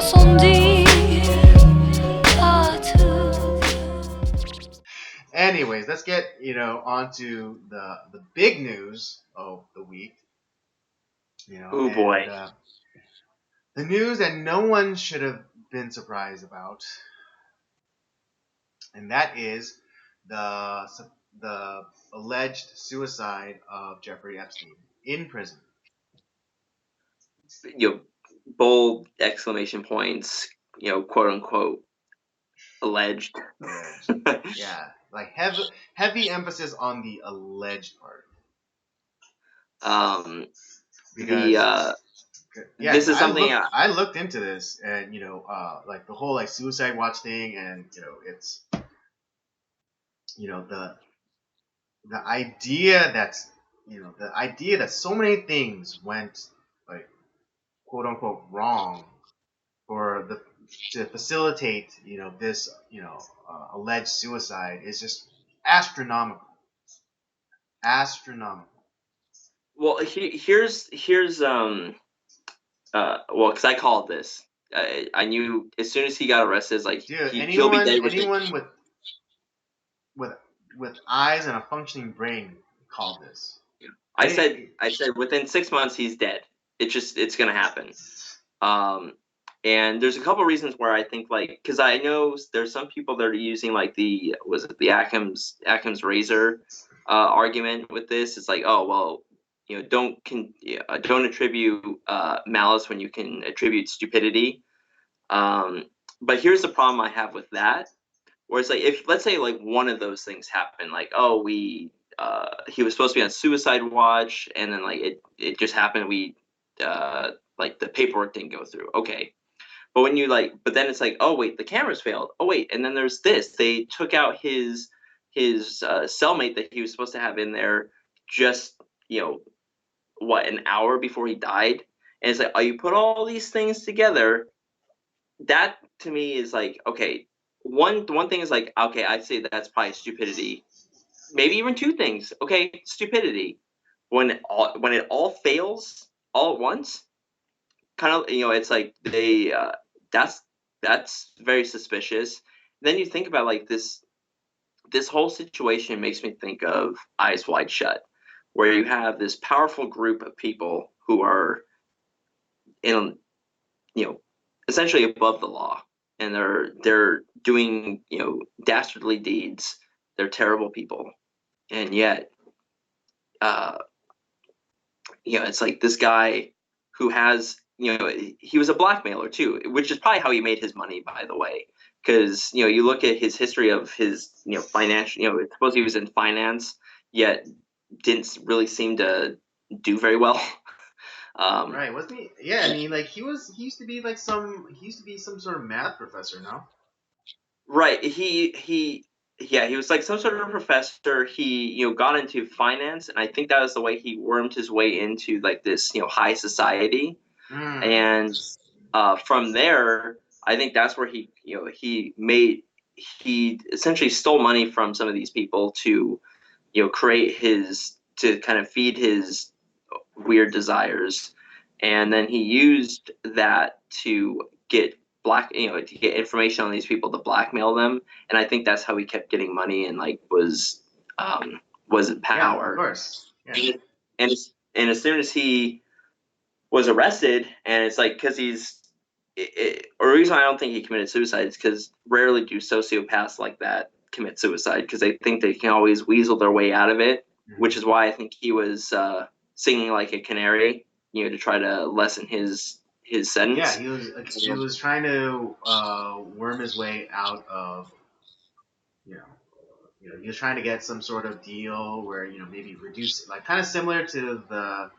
ressenti partout. Anyways, let's get on to the big news of the week. Oh And boy. the news that no one should have been surprised about, and that is the the alleged suicide of Jeffrey Epstein in prison. Bold exclamation points. Quote unquote alleged. Alleged, yeah, like heavy emphasis on the alleged part. um, the Because yeah, this because is something. I looked into this, and like the whole like suicide watch thing, and it's the idea that's the idea that so many things went like quote unquote wrong for the to facilitate this alleged suicide is just astronomical. Astronomical. Well, here's well, because I called this. I knew as soon as he got arrested, it's like Dude, he'll be dead anyone with with eyes and a functioning brain called this. I said within 6 months he's dead. It's gonna happen. And there's a couple reasons where I think because I know there's some people that are using the Occam's razor argument with this. It's like, oh well, don't attribute malice when you can attribute stupidity. But here's the problem I have with that, where it's like if let's say one of those things happened, he was supposed to be on suicide watch, and then it just happened the paperwork didn't go through. Okay. But when but then it's like, oh wait, the cameras failed. Oh wait, and then there's this. They took out his cellmate that he was supposed to have in there just an hour before he died. And it's like, oh, you put all these things together. That to me is like, okay, one thing is like, okay, I'd say that's probably stupidity. Maybe even two things. Okay, stupidity. When it all fails all at once, kind of it's like that's very suspicious. Then you think about this whole situation makes me think of Eyes Wide Shut, where you have this powerful group of people who are in essentially above the law, and they're doing dastardly deeds. They're terrible people, and yet uh, it's like this guy who has he was a blackmailer too, which is probably how he made his money, by the way. Because you look at his history of his financial, it's supposed he was in finance, yet didn't really seem to do very well. Right, wasn't he? Yeah, I mean, like he used to be some sort of math professor, no? Right. He was like some sort of professor. He got into finance, and I think that was the way he wormed his way into this high society. Mm. And from there, I think that's where he essentially stole money from some of these people to create to kind of feed his weird desires, and then he used that to get to get information on these people to blackmail them. And I think that's how he kept getting money and was in Yeah, of power. course. Yeah. And as soon as he was arrested, and it's like because or the reason I don't think he committed suicide is because rarely do sociopaths like that commit suicide, because they think they can always weasel their way out of it, which is why I think he was singing like a canary, to try to lessen his sentence. Yeah, he was trying to worm his way out of he was trying to get some sort of deal where maybe reduce, like kind of similar to the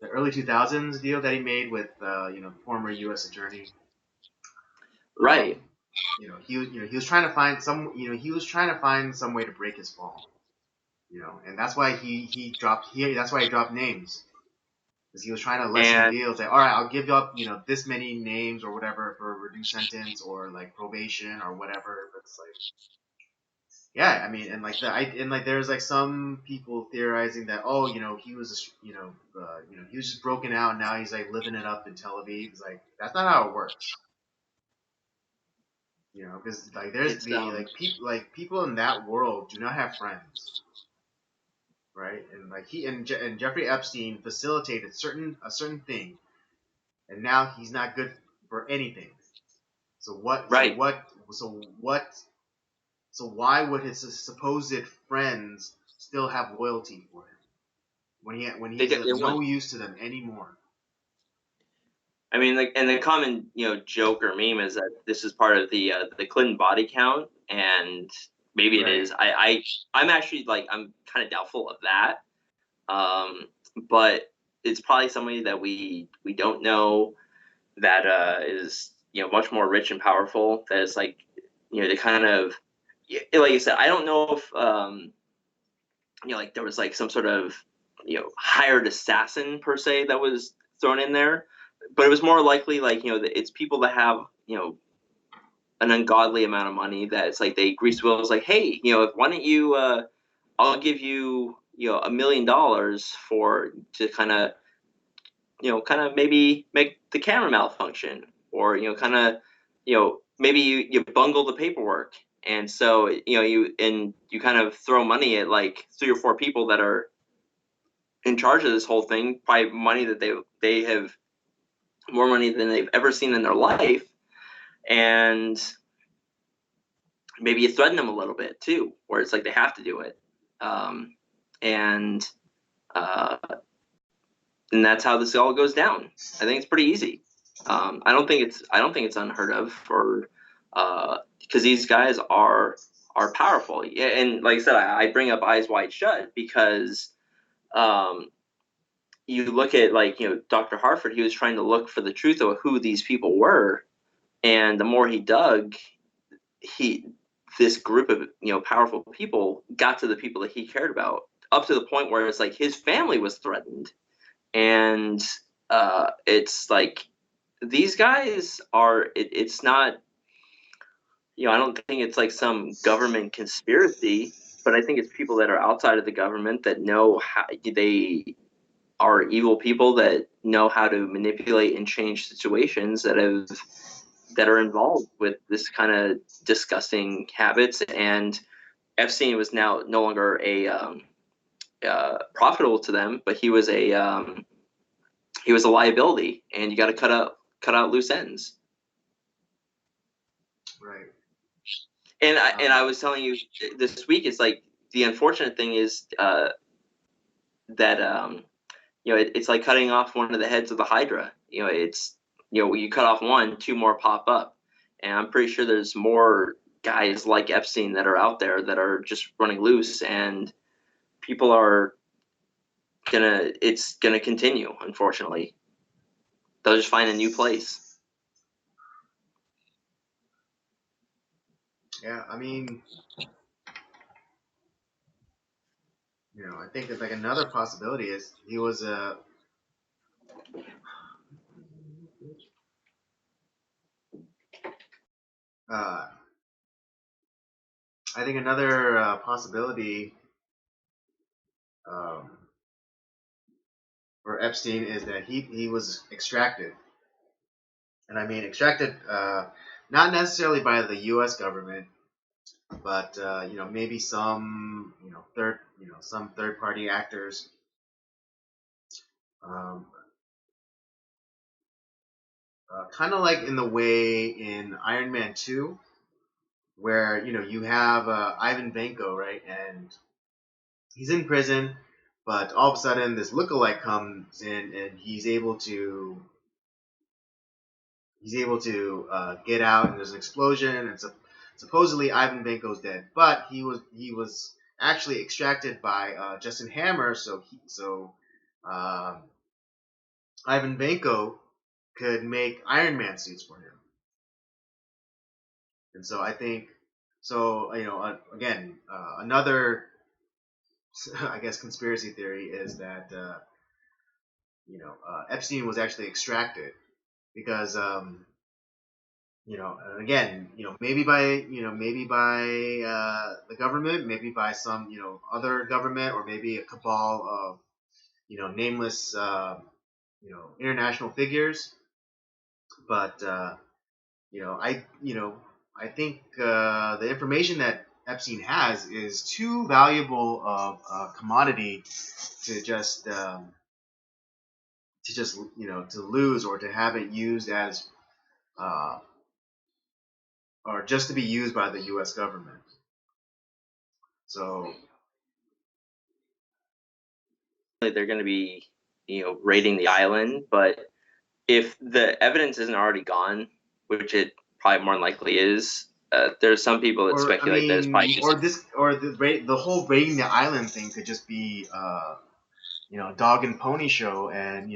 early 2000s deal that he made with former U.S. attorney. Right. He was trying to find some way to break his fall. And that's why he dropped names, because he was trying to lessen the deal. It's like, all right, I'll give you up this many names or whatever for a reduced sentence or like probation or whatever. But it's like, yeah, I mean, and like there's like some people theorizing that he was he was just broken out and now he's like living it up in Tel Aviv. It's like that's not how it works. You know, because like there's It's the like people in that world do not have friends, right? And like and Jeffrey Epstein facilitated a certain thing, and now he's not good for anything. So what? So right. what? So what? So why would his supposed friends still have loyalty for him when he's They of want. no use to them anymore? I mean, like, and the common joke or meme is that this is part of the Clinton body count, and maybe it Right. is. I'm actually like I'm kind of doubtful of that. But it's probably somebody that we don't know that is much more rich and powerful. That is like they kind of like I said. I don't know if like there was like some sort of hired assassin per se that was thrown in there, but it was more likely like that it's people that have an ungodly amount of money that it's like they grease wheels like, hey, why don't you I'll give you $1 million for to kind of maybe make the camera malfunction, or kind of maybe you bungle the paperwork, and so you kind of throw money at like 3 or 4 people that are in charge of this whole thing, by money that they have more money than they've ever seen in their life, and maybe you threaten them a little bit too, where it's like they have to do it, um, and uh, and that's how this all goes down. I think it's pretty easy. I don't think it's unheard of for because these guys are powerful. Yeah, and like I said, I bring up Eyes Wide Shut because um, you look at like Dr. Harford. He was trying to look for the truth of who these people were, and the more he dug, he this group of powerful people got to the people that he cared about, up to the point where it's like his family was threatened, and it's like these guys are. It's not. I don't think it's like some government conspiracy, but I think it's people that are outside of the government that know how they are evil people that know how to manipulate and change situations that are involved with this kind of disgusting habits. And Epstein was now no longer a profitable to them, but he was a liability, and you got to cut out loose ends. Right. And I was telling you this week, it's like the unfortunate thing is that it's like cutting off one of the heads of the Hydra. It's you cut off one, 2 more pop up, and I'm pretty sure there's more guys like Epstein that are out there that are just running loose, and people are it's gonna continue. Unfortunately, they'll just find a new place. Yeah. I mean, I think that like another possibility is he was a. I think another possibility um, for Epstein is that he was extracted, and I mean extracted not necessarily by the U.S. government, but maybe some some third party actors, um, kind of like in the way in Iron Man 2, where you have Ivan Vanko, right, and he's in prison, but all of a sudden this lookalike comes in and he's able to get out, and there's an explosion, and supposedly Ivan Vanko's dead, but he was actually extracted by Justin Hammer, so um, Ivan Vanko could make Iron Man suits for him, and so I think so. Again, another I guess conspiracy theory is that Epstein was actually extracted because again, maybe by the government, maybe by some other government, or maybe a cabal of nameless international figures. But I I think the information that Epstein has is too valuable of a commodity to just to lose or to have it used as uh, or just to be used by the U.S. government. So They're going to be, raiding the island, but if the evidence isn't already gone, which it probably more than likely is, there's some people that or I speculate that it's probably mean, just or the whole raiding the island thing could just be dog and pony show, and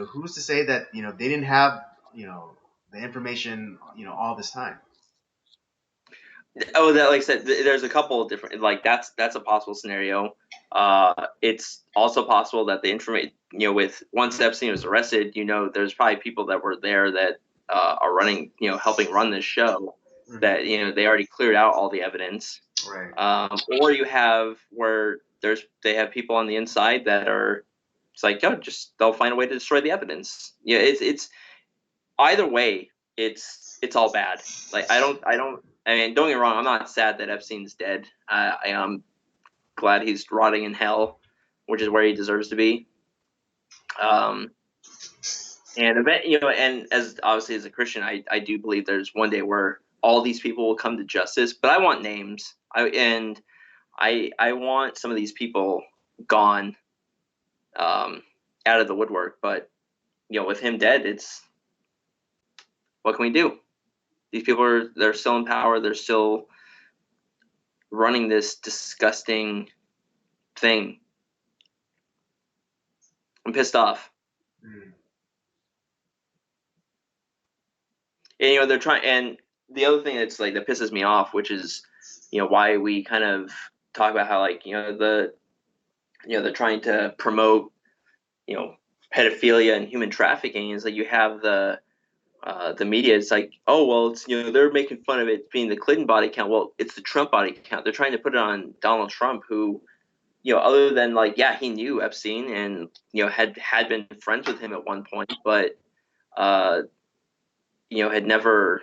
who's to say that they didn't have the information all this time. oh, that, like I said, there's a couple of different, like that's a possible scenario. It's also possible that the information, with once Epstein was arrested, there's probably people that were there that are running, helping run this show, Mm-hmm. that they already cleared out all the evidence. Right. Or you have where they have people on the inside that are, it's like, oh, just they'll find a way to destroy the evidence. Yeah, it's either way, it's all bad. Like I don't. I mean, don't get me wrong. I'm not sad that Epstein's dead. I am glad he's rotting in hell, which is where he deserves to be. Um, and as obviously as a Christian, I do believe there's one day where all these people will come to justice. But I want names. I want some of these people gone, out of the woodwork. But with him dead, it's what can we do? These people they're still in power. They're still running this disgusting thing. I'm pissed off. Mm. And they're trying. And the other thing that's like that pisses me off, which is why we kind of talk about how like they're trying to promote you know pedophilia and human trafficking, is like you have the media. It's like, oh well, it's they're making fun of it being the Clinton body count. Well, it's the Trump body count. They're trying to put it on Donald Trump, who other than like, yeah, he knew Epstein and had been friends with him at one point, but uh, had never,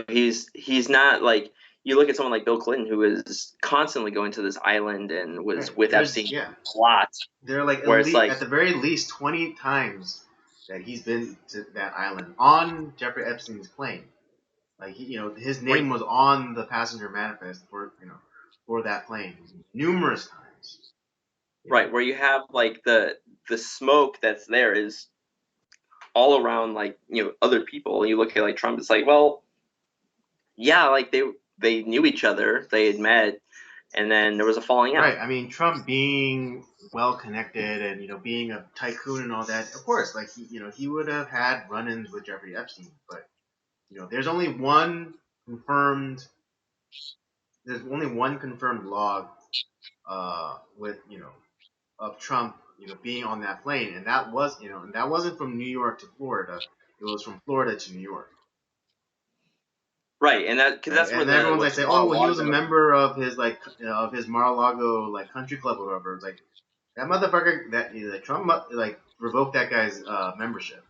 he's not like, you look at someone like Bill Clinton, who is constantly going to this island and was Right. with There's Epstein yeah. a lot, There are like where it's like, at the very least 20 times that he's been to that island on Jeffrey Epstein's plane. Like his where, name was on the passenger manifest for that plane numerous times. right, where you have like the smoke that's there is all around, like other people. You look at like Trump, it's like, well, yeah, like they knew each other, they had met, and then there was a falling Right. out. I mean, Trump being well connected and being a tycoon and all that. Of course, like he would have had run-ins with Jeffrey Epstein, but there's only one confirmed. There's only one confirmed log with of Trump being on that plane, and that was and that wasn't from New York to Florida. It was from Florida to New York. Right, and that because Right, that's where and the everyone's like what's saying, "Oh, well, he was a Mar-a-Lago. member of his of his Mar-a-Lago country club or whatever." It's like that motherfucker that Trump like revoked that guy's membership.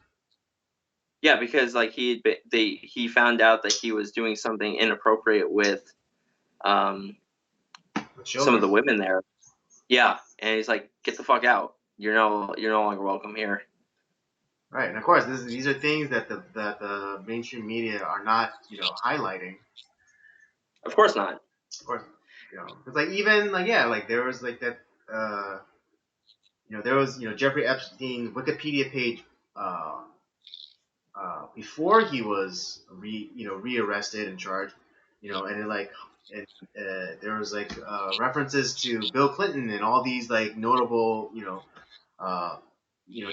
Yeah, because like he found out that he was doing something inappropriate with um, With some of children. the women there. Yeah, and he's like, "Get the fuck out! You're no longer welcome here." Right, and of course, these are things that the mainstream media are not highlighting. Of course not. Of course, it's like even like yeah, like there was like that. Uh, there was Jeffrey Epstein Wikipedia page uh, before he was rearrested and charged, and it like and there was like references to Bill Clinton and all these like notable uh,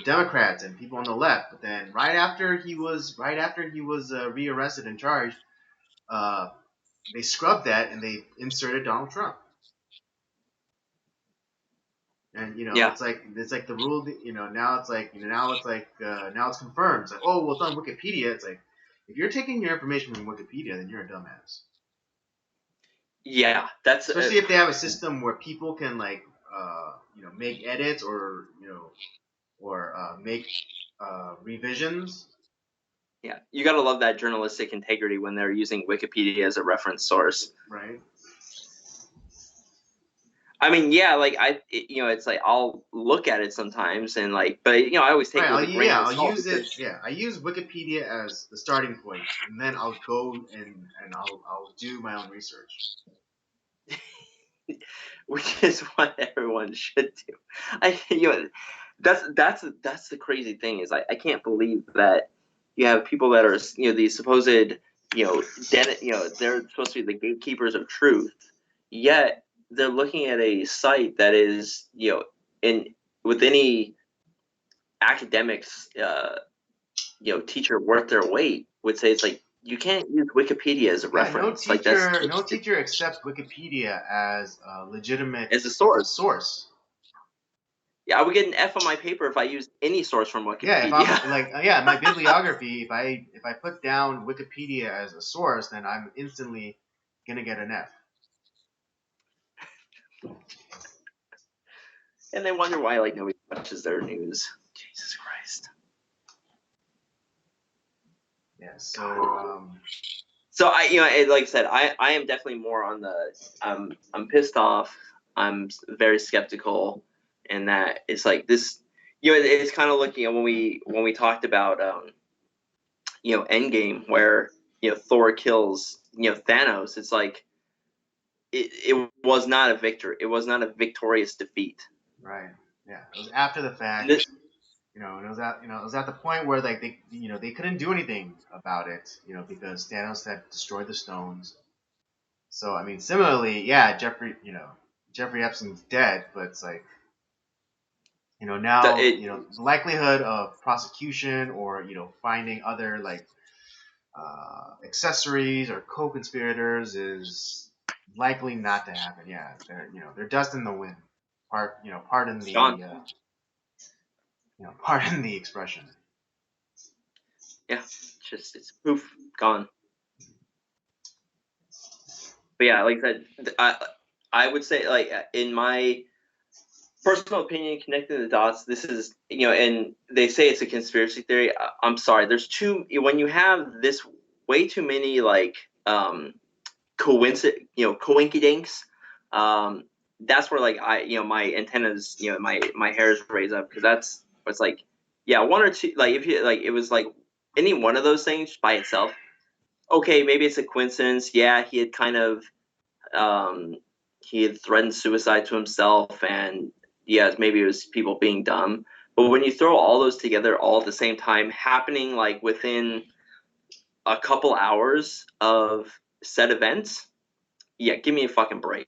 Democrats and people on the left. But then right after he was rearrested and charged, uh, they scrubbed that and they inserted Donald Trump. And Yeah, it's like the rule. Now it's like now it's like now it's confirmed. It's like, oh well, it's on Wikipedia. It's like if you're taking your information from Wikipedia, then you're a dumbass. yeah. That's Especially if they have a system where people can like make edits or make revisions. Yeah, you gotta love that journalistic integrity when they're using Wikipedia as a reference source. Right. I mean, yeah, like it's like I'll look at it sometimes and like, but I always take Right. it with a grain of I'll salt use it. because Yeah. I use Wikipedia as the starting point, and then I'll go and I'll do my own research. which is what everyone should do. I that's the crazy thing is I can't believe that you have people that are these supposed they're supposed to be the gatekeepers of truth, yet they're looking at a site that is in with any academics teacher worth their weight would say it's like you can't use Wikipedia as a Yeah. reference. Like that's No teacher accepts Wikipedia as a legitimate as a source. source. Yeah, I would get an F on my paper if I used any source from Yeah, if I'm Wikipedia. like, yeah, my bibliography, if I put down Wikipedia as a source, then I'm instantly gonna get an F. And they wonder why like nobody watches their news. Jesus Christ. Yeah, so So like I said, I am definitely more on the I'm pissed off. I'm very skeptical, and that it's like this. It's kind of looking at when we talked about Endgame, where Thor kills Thanos. It's like it was not a victory. It was not a victorious defeat. right, yeah, it was after the And this, fact. And it was at the point where like they couldn't do anything about it, because Thanos had destroyed the stones. So I mean, similarly, yeah, Jeffrey Epstein's dead, but it's like, now, it the likelihood of prosecution or, finding other like accessories or co-conspirators is likely not to happen. Yeah, they're dust in the wind. Pardon it's gone. pardon the expression. Yeah, it's poof, gone. But yeah, like I said, I would say like in my personal opinion, connecting the dots, this is and they say it's a conspiracy theory. I'm sorry, there's too when you have this way too many like coinkydinks. That's where like my antennas, my hairs raise up because that's it's like yeah, one or two, like if you like it was like any one of those things by itself. Okay, maybe it's a coincidence. Yeah, he had kind of um, he had threatened suicide to himself, and yes, maybe it was people being dumb. But when you throw all those together all at the same time, happening like within a couple hours of said events, yeah, give me a fucking break.